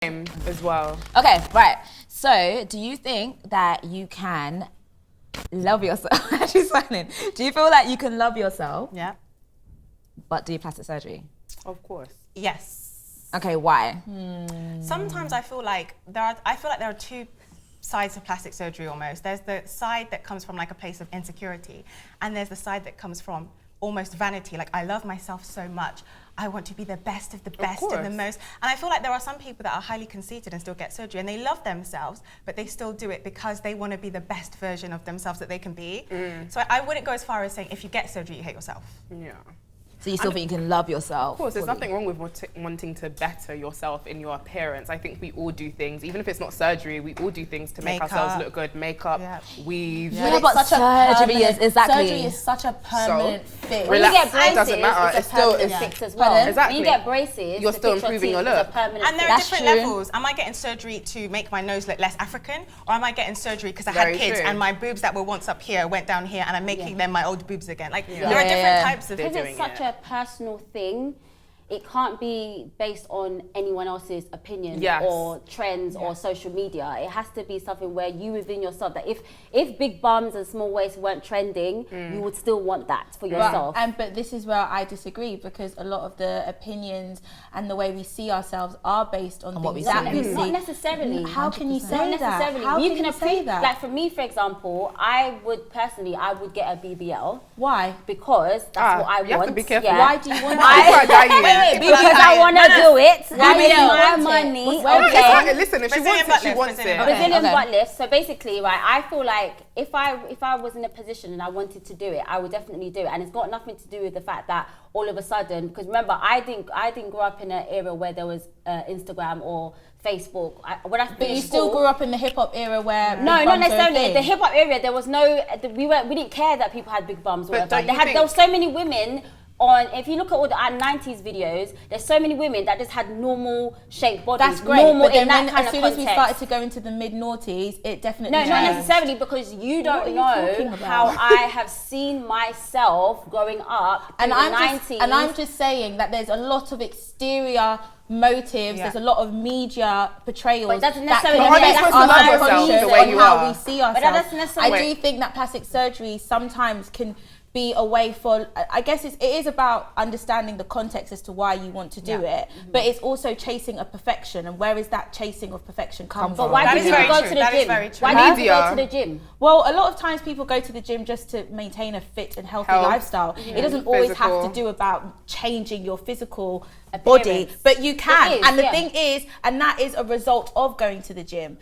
as well. Okay, right. So, do you think that you can love yourself? She's smiling. Do you feel like you can love yourself? Yeah. But do plastic surgery? Of course. Yes. Okay, why? Sometimes I feel like there are two sides of plastic surgery almost. There's the side that comes from like a place of insecurity, and there's the side that comes from almost vanity. Like, I love myself so much, I want to be the best of the best and the most. And I feel like there are some people that are highly conceited and still get surgery, and they love themselves, but they still do it because they want to be the best version of themselves that they can be. So I wouldn't go as far as saying if you get surgery, you hate yourself. Yeah. So you still think you can love yourself? Of course, there's nothing wrong with wanting to better yourself in your appearance. I think we all do things, even if it's not surgery, we all do things to make ourselves look good. Makeup, weave. Yeah, but surgery is exactly. Surgery is such a permanent fix. When you get braces, it doesn't matter. It's still fix as well. Exactly. When you get braces, you're still improving your look. And there are different levels. Am I getting surgery to make my nose look less African, or am I getting surgery because I had kids and my boobs that were once up here went down here, and I'm making them my old boobs again? Like, there are different types of doing it. Because it's such a personal thing, it can't be based on anyone else's opinion or trends or social media. It has to be something where you within yourself, that if big bums and small waists weren't trending, you would still want that for yourself. But this is where I disagree, because a lot of the opinions and the way we see ourselves are based on what we things that we see. Not necessarily. How can you say Not necessarily. that? How you can you say that? Like for me, for example, I would get a BBL. Why? Because that's what I want. You have to be careful. Why do you want because I want to do it. That is my money. Okay. Listen, if she wants it, she wants it. Brazilian butt lift. So basically, right, I feel like if I was in a position and I wanted to do it, I would definitely do it. And it's got nothing to do with the fact that all of a sudden, because remember, I didn't grow up in an era where there was Instagram or Facebook. But you still grew up in the hip hop era where no, not necessarily. The hip hop era, there was no. We didn't care that people had big bums. Or whatever. There were so many women. If you look at all the 90s videos, there's so many women that just had normal shaped bodies. That's great, normal but then in that kind as of soon context. as we started to go into the mid-noughties, it definitely changed. Not necessarily, because you don't know how I have seen myself growing up in the 90s. And I'm just saying that there's a lot of exterior motives, there's a lot of media portrayals but doesn't necessarily how we see ourselves. But that doesn't necessarily I do think that plastic surgery sometimes can be a way for, I guess it is about understanding the context as to why you want to do it, but it's also chasing a perfection, and where is that chasing of perfection come from? But why do people go to the gym? Why do you go to the gym? Well, a lot of times people go to the gym just to maintain a fit and healthy lifestyle. It doesn't always have to do about changing your physical body, but you can. And the thing is, and that is a result of going to the gym.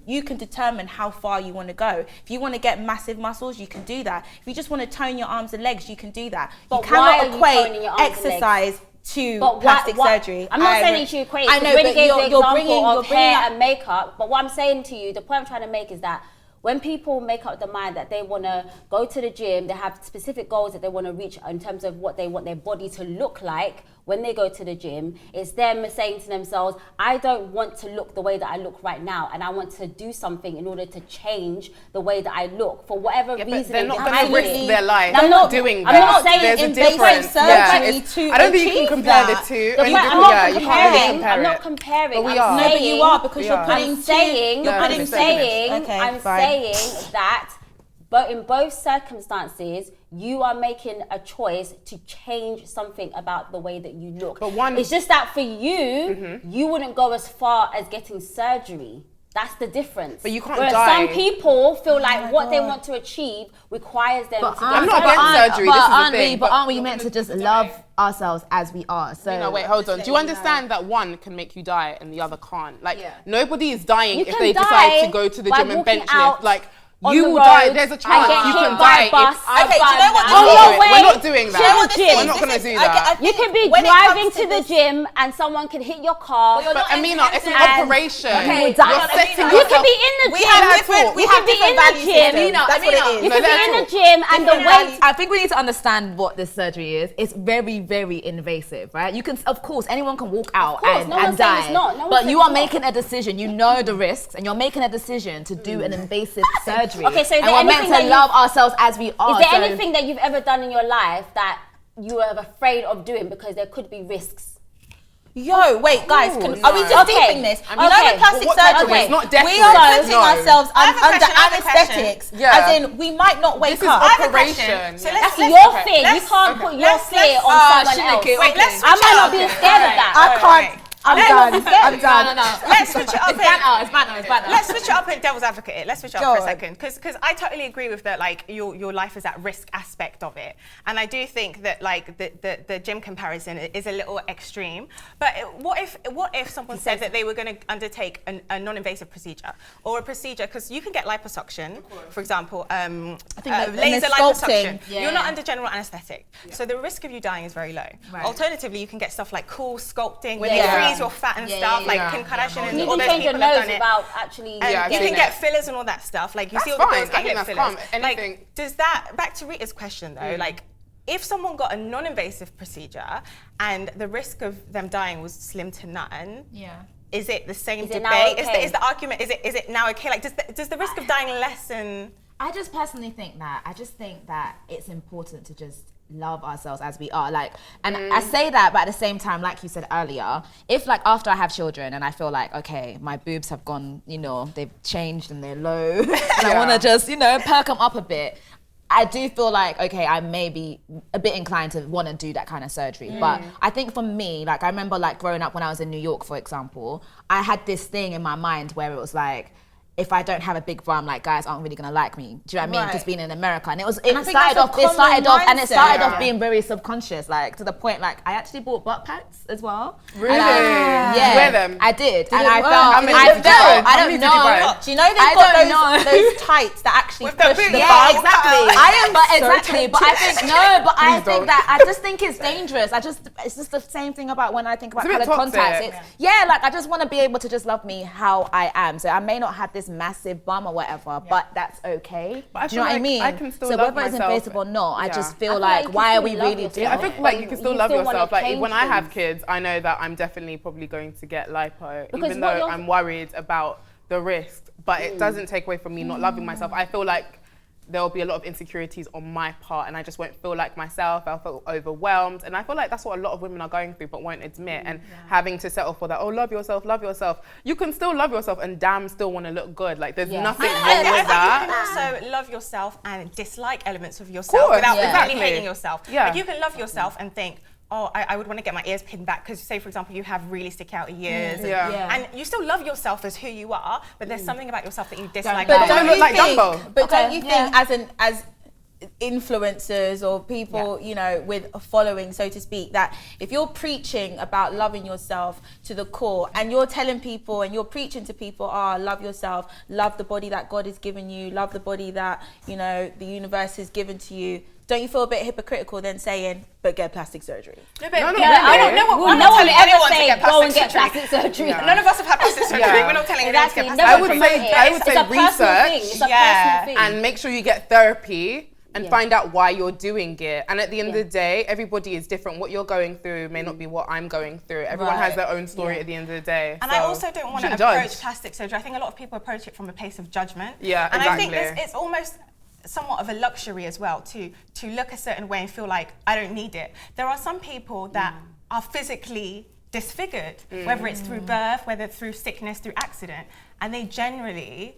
You can determine how far you want to go. If you want to get massive muscles, you can do that. If you just want to tone your arms and legs, you can do that. But you cannot equate exercise to plastic surgery. I'm not saying that you equate. I know, but you're bringing of hair and makeup. But what I'm saying to you, the point I'm trying to make is that when people make up the mind that they want to go to the gym, they have specific goals that they want to reach in terms of what they want their body to look like when they go to the gym. It's them saying to themselves, I don't want to look the way that I look right now, and I want to do something in order to change the way that I look for whatever reason. They're not going to risk their life doing that. I'm not saying there's a invasive difference. surgery I don't think you can compare the two. I'm not comparing. But we are. No, but you are, because you're putting I'm saying that but in both circumstances, you are making a choice to change something about the way that you look. But it's just that for you, you wouldn't go as far as getting surgery. That's the difference. But you can't Whereas die. some people feel like what they want to achieve requires them to go. I'm not against surgery, this is the thing. But aren't we meant to just love ourselves as we are? So no, wait, hold on. Do you understand that one can make you die and the other can't? Like, nobody is dying if they decide to go to the gym and bench lift. Like, you will die. There's a chance you can die. Okay, do you know what? We're not doing that. We're not going to do that. You can be driving to the gym and someone can hit your car. But Amina, it's an operation. You can be in the gym. We have different value systems. That's what it is. You can be in the gym and the weight. I think we need to understand what this surgery is. It's very, very invasive, right? You can, of course, anyone can walk out and die. But you are making a decision. You know the risks, and you're making a decision to do an invasive surgery. Okay, so is and there we're meant to love ourselves as we are. Is there anything that you've ever done in your life that you are afraid of doing because there could be risks? Yo, wait, guys, are we just deeping this? You know the plastic surgery? We are putting ourselves under anesthetics, as in we might not wake up. Operation. That's your fear. You can't put your fear on someone else. I might not be scared of that. I can't. I'm done. No. Let's switch it up. It's banter. Let's switch it up and devil's advocate. Let's switch it up for a second, because I totally agree with that. Like your life is at risk aspect of it, and I do think that like the gym comparison is a little extreme. But what if someone said that they were going to undertake a non-invasive procedure or a procedure, because you can get liposuction, for example, laser liposuction. You're not under general anesthetic, so the risk of you dying is very low. Alternatively, you can get stuff like cool sculpting where they freeze your fat and stuff, like Kim Kardashian and all those people have done it. Without actually, you can get fillers and all that stuff. Like you see all the girls getting fillers. Like, does that, back to Rita's question though, like if someone got a non-invasive procedure and the risk of them dying was slim to none, is it the same debate? Is the argument, is it now okay? Like does the risk of dying lessen? I just personally think that it's important to just love ourselves as we are, like, and I say that, but at the same time, like you said earlier, if like after I have children and I feel like, okay, my boobs have gone, you know, they've changed and they're low, and I want to just, you know, perk them up a bit, I do feel like, okay, I may be a bit inclined to want to do that kind of surgery. But I think for me, like I remember like growing up when I was in New York, for example, I had this thing in my mind where it was like, if I don't have a big bum, like guys aren't really gonna like me. Do you know what I mean? Because being in America, and it started off being very subconscious, like to the point like I actually bought butt packs as well. Really? Yeah, wear them? I did, and I felt. I don't know. Do you know they've got those tights that actually push the bum? Exactly. But I think I just think it's dangerous. It's just the same thing about when I think about colored contacts. Like I just want to be able to just love me how I am. So I may not have this massive bum or whatever, but that's okay. But do you know what I mean? I can still so love whether it's myself. invasive or not, I just feel like why are we really doing it? I feel like you can still love yourself. Like when I have kids, I know that I'm definitely probably going to get lipo, even though I'm worried about the risk. But it doesn't take away from me not loving myself. I feel like there'll be a lot of insecurities on my part and I just won't feel like myself. I'll feel overwhelmed. And I feel like that's what a lot of women are going through but won't admit, and having to settle for that, oh, love yourself. You can still love yourself and damn still want to look good. Like there's nothing wrong with that. You can also love yourself and dislike elements of yourself without really hating yourself. Like you can love yourself and think, oh, I would want to get my ears pinned back because, say, for example, you have really sticky out ears, and you still love yourself as who you are, but there's something about yourself that you dislike. But don't look like Dumbo. But don't you think, as influencers or people, you know, with a following, so to speak, that if you're preaching about loving yourself to the core and you're telling people and you're preaching to people, love yourself, love the body that God has given you, love the body that, you know, the universe has given to you, don't you feel a bit hypocritical then saying, but get plastic surgery? I don't know what no one ever say go and get plastic surgery. None of us have had plastic surgery. We're not telling anyone to get plastic surgery. I would say research it's a personal thing. and make sure you get therapy and find out why you're doing it. And at the end of the day, everybody is different. What you're going through may not be what I'm going through. Everyone has their own story at the end of the day. And I also don't want to approach plastic surgery. I think a lot of people approach it from a place of judgment. And I think it's almost somewhat of a luxury as well to look a certain way and feel like I don't need it. There are some people that are physically disfigured, whether it's through birth, whether through sickness, through accident, and they genuinely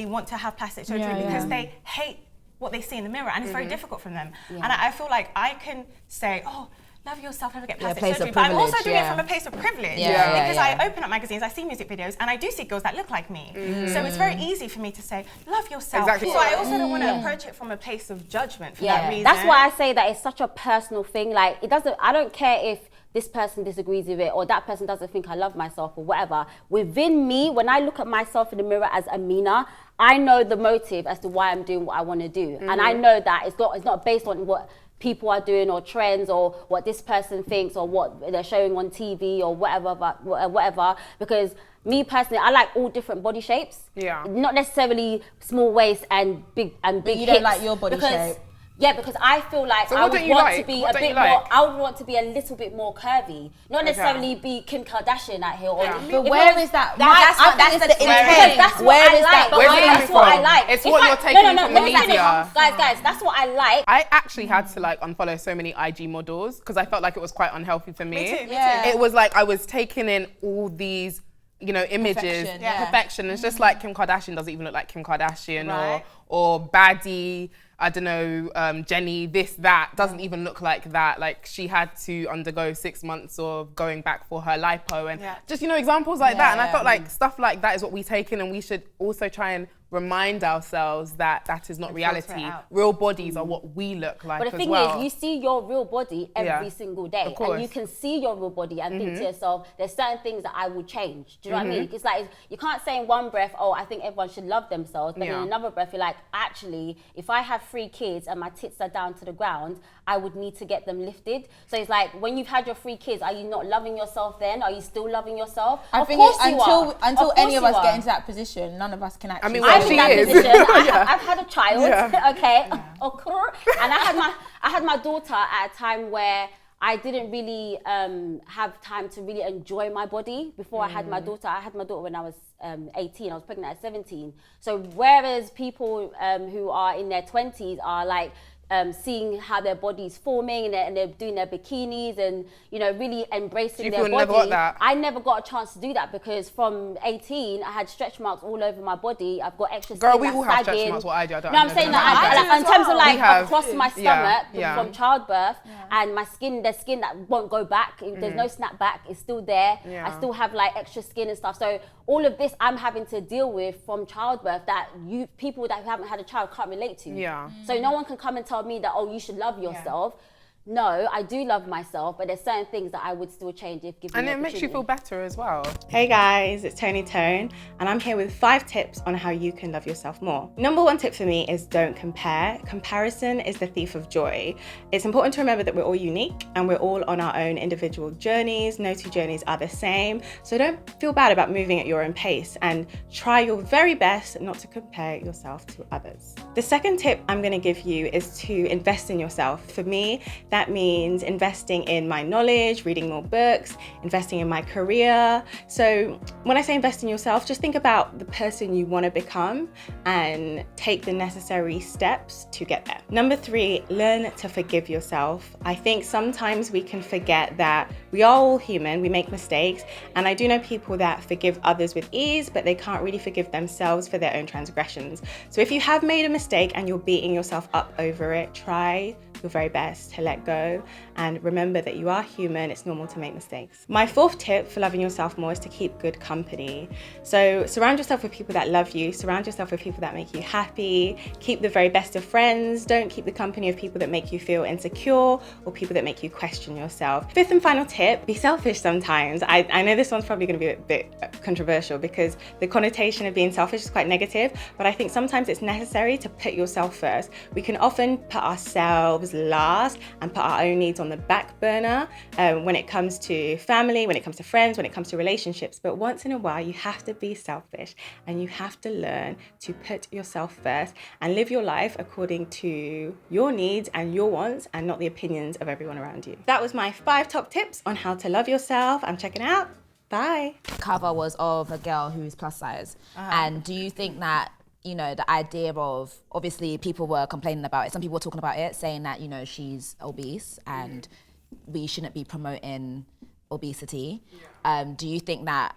want to have plastic surgery because they hate what they see in the mirror, and it's very difficult for them. And I feel like I can say, oh, love yourself, never get plastic surgery, but I'm also doing it from a place of privilege because I open up magazines, I see music videos, and I do see girls that look like me. So it's very easy for me to say, love yourself. So I also don't want to approach it from a place of judgment for that reason. That's why I say that it's such a personal thing. Like I don't care if this person disagrees with it or that person doesn't think I love myself or whatever. Within me, when I look at myself in the mirror as Amina, I know the motive as to why I'm doing what I want to do. And I know that it's not based on what people are doing or trends or what this person thinks or what they're showing on TV or whatever. Because me personally, I like all different body shapes. Not necessarily small waist and big but you hips. don't like your body shape. Yeah, because I feel like I would want to be a bit more. I would want to be a little bit more curvy, not necessarily be Kim Kardashian out here. But where is that? That's the intent. That's what I like. That's what I like. It's what you're taking from the media. Guys, that's what I like. I actually had to like unfollow so many IG models because I felt like it was quite unhealthy for me. Me too. It was like I was taking in all these, you know, images, perfection. It's just like Kim Kardashian doesn't even look like Kim Kardashian, or baddie. I don't know, Jenny, this, that, doesn't even look like that. Like, she had to undergo 6 months of going back for her lipo and just, you know, examples like that. And I felt like stuff like that is what we take in, and we should also try and remind ourselves that that is not reality. Real bodies are what we look like. But the thing is, you see your real body every single day, and you can see your real body and think to yourself, there's certain things that I would change. Do you know what I mean? It's like, you can't say in one breath, oh, I think everyone should love themselves, but in another breath, you're like, actually, if I have 3 kids and my tits are down to the ground, I would need to get them lifted. So it's like, when you've had your 3 kids, are you not loving yourself then? Are you still loving yourself? Of course you are. Until any of us get into that position, none of us can actually. I mean, I'm in that position. I've had a child, okay, and I had my daughter at a time where I didn't really have time to really enjoy my body before I had my daughter. I had my daughter when I was 18. I was pregnant at 17. So whereas people who are in their 20s are like seeing how their body's forming and they're doing their bikinis and, you know, really embracing their body. I never got a chance to do that because from 18, I had stretch marks all over my body. I've got extra skin. Girl, we all have stretch marks. What I do, I don't know. I'm saying that in terms of like across my stomach from childbirth and my skin, there's skin that won't go back. There's no snap back. It's still there. I still have like extra skin and stuff. So all of this I'm having to deal with from childbirth that people that haven't had a child can't relate to. So no one can come and tell me that, oh, you should love yourself. No, I do love myself, but there's certain things that I would still change if given and the it makes you feel better as well. Hey guys, it's Toni Tone, and I'm here with 5 tips on how you can love yourself more. Number 1 tip for me is don't compare. Comparison is the thief of joy. It's important to remember that we're all unique and we're all on our own individual journeys. No 2 journeys are the same. So don't feel bad about moving at your own pace and try your very best not to compare yourself to others. The second tip I'm going to give you is to invest in yourself. For me, that means investing in my knowledge, reading more books, investing in my career. So when I say invest in yourself, just think about the person you want to become and take the necessary steps to get there. Number 3, learn to forgive yourself. I think sometimes we can forget that we are all human, we make mistakes, and I do know people that forgive others with ease, but they can't really forgive themselves for their own transgressions. So if you have made a mistake and you're beating yourself up over it, try your very best to let go and remember that you are human. It's normal to make mistakes. My 4th tip for loving yourself more is to keep good company. So surround yourself with people that love you, surround yourself with people that make you happy, keep the very best of friends. Don't keep the company of people that make you feel insecure or people that make you question yourself. 5th and final tip, be selfish sometimes. I know this one's probably going to be a bit controversial because the connotation of being selfish is quite negative, but I think sometimes it's necessary to put yourself first. We can often put ourselves last and put our own needs on the back burner when it comes to family, when it comes to friends, when it comes to relationships. But once in a while, you have to be selfish and you have to learn to put yourself first and live your life according to your needs and your wants and not the opinions of everyone around you. That was my 5 top tips on how to love yourself. I'm checking out. Bye. The cover was of a girl who's plus size. And do you think that, you know, the idea of, obviously people were complaining about it, some people were talking about it, saying that, you know, she's obese and we shouldn't be promoting obesity. Do you think that,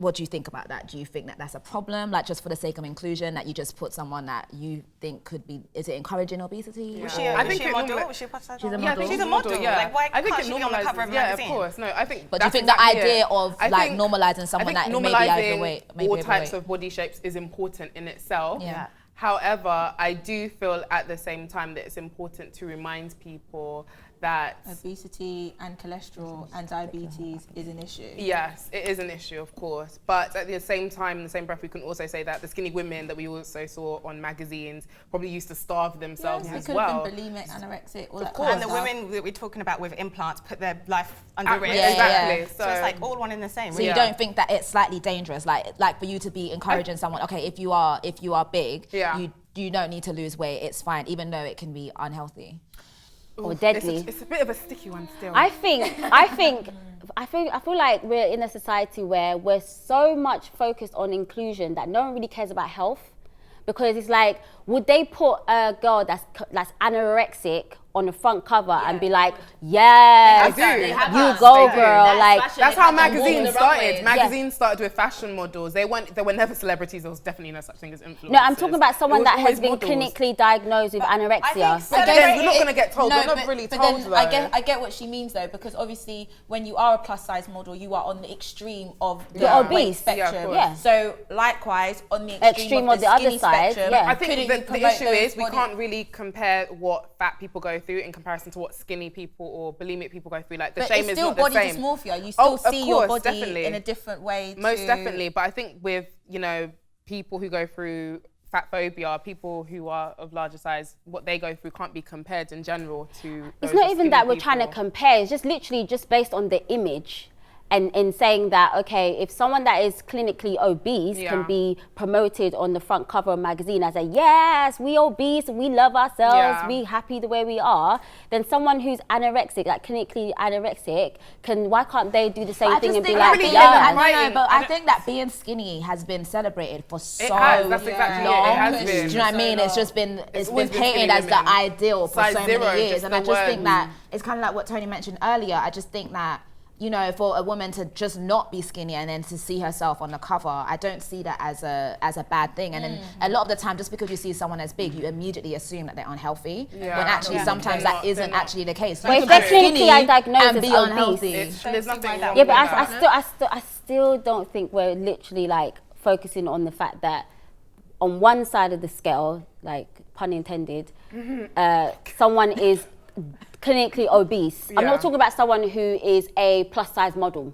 what do you think about that? Do you think that that's a problem, like just for the sake of inclusion, that you just put someone that you think could be, is it encouraging obesity? Was she a model? Was she a plus size model? She's a model. She's a model, yeah. Like, why can't she be on the cover of a magazine? Yeah, of course. No, I think. But do you think the idea of like normalizing someone that maybe overweight, maybe all types of body shapes is important in itself. However, I do feel at the same time that it's important to remind people that obesity and cholesterol and diabetes is an issue. Yes, it is an issue, of course. But at the same time, in the same breath, we can also say that the skinny women that we also saw on magazines probably used to starve themselves as well. Could have been bulimic, anorexic, all that kind of stuff. And the women that we're talking about with implants put their life under risk. Exactly. So it's like all one in the same. So you don't think that it's slightly dangerous, like for you to be encouraging someone, okay, if you are big, you don't need to lose weight. It's fine, even though it can be unhealthy. Or deadly. It's a bit of a sticky one still. I feel like we're in a society where we're so much focused on inclusion that no one really cares about health, because it's like, would they put a girl that's anorexic on the front cover and be like, yes, you go, girl. Like, that's how magazines started. Magazines started with fashion models. They were never celebrities. There was definitely no such thing as influencers. No, I'm talking about someone that has been clinically diagnosed with anorexia. But again, we're not going to get told. We're not really told. I get what she means though, because obviously when you are a plus size model, you are on the extreme of the obese spectrum. Yeah. So likewise, on the extreme of the other side, spectrum, I think the issue is we can't really compare what fat people go through in comparison to what skinny people or bulimic people go through. Like the shame is not the same. But it's still body dysmorphia. You still see your body in a different way. Most definitely. But I think with, you know, people who go through fat phobia, people who are of larger size, what they go through can't be compared in general to It's not even that we're trying to compare. It's just literally just based on the image. And in saying that, okay, if someone that is clinically obese can be promoted on the front cover of a magazine as a, yes, we obese, we love ourselves, we happy the way we are, then someone who's anorexic, like clinically anorexic, why can't they do the same thing and be like, I think that being skinny has been celebrated for so long. That's exactly it. It has been. Do you know what I mean? It's just been, it's been painted as the ideal for so many years. And I just think that it's kind of like what Toni mentioned earlier. I just think that, you know, for a woman to just not be skinny and then to see herself on the cover, I don't see that as a bad thing. And then a lot of the time, just because you see someone as big, you immediately assume that they're unhealthy, when actually sometimes that isn't actually the case. But if they're clinically diagnosed as unhealthy, there's nothing wrong yeah, with but I still don't think we're literally like focusing on the fact that on one side of the scale, like pun intended, someone is clinically obese. I'm not talking about someone who is a plus size model.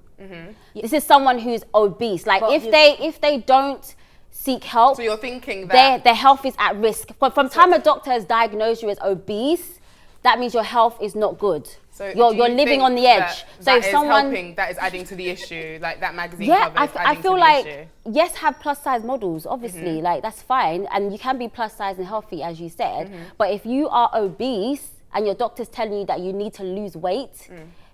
This is someone who's obese. Like if they don't seek help, so you're thinking that their health is at risk. From time a doctor has diagnosed you as obese, that means your health is not good. So you're living on the edge. So if someone that is adding to the issue, like that magazine cover is I adding feel to like the issue. yes, have plus size models, obviously, like that's fine, and you can be plus size and healthy as you said. But if you are obese and your doctor's telling you that you need to lose weight,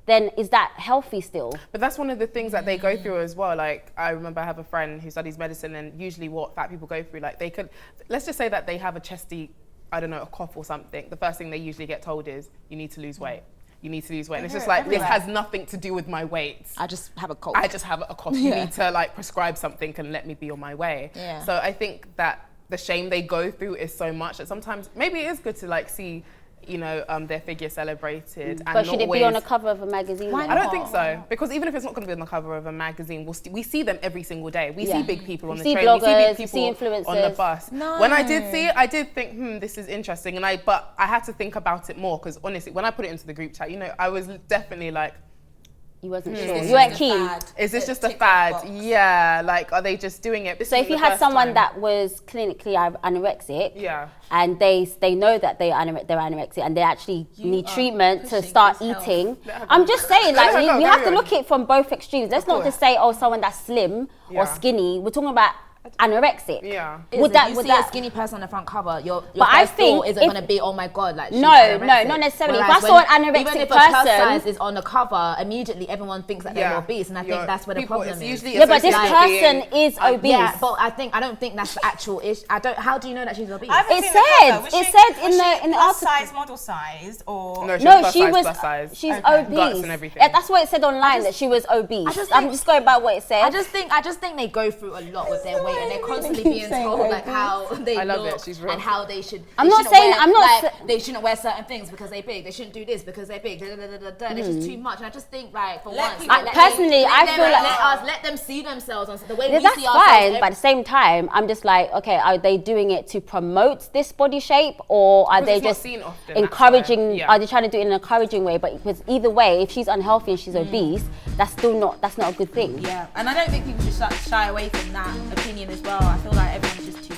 then is that healthy still? But that's one of the things that they go through as well. Like, I remember I have a friend who studies medicine, and usually what fat people go through, like they could, let's just say that they have a chesty, I don't know, a cough or something. The first thing they usually get told is, you need to lose weight. You need to lose weight. And it's just like, this has nothing to do with my weight. I just have a cold. I just have a cough. You need to like prescribe something and let me be on my way. So I think that the shame they go through is so much that sometimes maybe it is good to like see, you know, their figure celebrated. But should it be on a cover of a magazine? I don't think so, because even if it's not going to be on the cover of a magazine, we see them every single day. We see big people on the train, bloggers, we see big people influencers on the bus. When I did see it, I did think, this is interesting, but I had to think about it more, because honestly, when I put it into the group chat, you know, I was definitely like, you wasn't sure. You weren't keen. Is this just a fad? Yeah, like, are they just doing it? So if you had someone that was clinically anorexic, and they know that they're anorexic and they actually need treatment to start eating, I'm just saying, like, you have to look at it from both extremes. Let's not just say, oh, someone that's slim or skinny. We're talking about anorexic. Would that skinny person on the front cover, your first thought isn't going to be, oh my god, like she's no, not necessarily. Whereas if I saw an anorexic even if person, a plus size is on the cover, immediately everyone thinks that they're obese, and I think that's where the problem is. But this person is obese. Yeah, but I don't think that's the actual issue. How do you know that she's obese? It said in the article. Size, model size, or no, she was she's obese. Guts and everything. Yeah, that's what it said online, that she was obese. I'm just going by what it said. I just think they go through a lot with their weight, and they're constantly being told like how they look and how they should. They shouldn't wear certain things because they're big. They shouldn't do this because they're big. It's just too much. And I just think like for once, personally, I feel like let them see themselves on the way we see ourselves. That's fine, but at the same time, I'm just like, okay, are they doing it to promote this body shape, or are they just encouraging? Are they trying to do it in an encouraging way? But because either way, if she's unhealthy and she's obese, that's not a good thing. Yeah, and I don't think people should shy away from that opinion as well. I feel like everyone's just too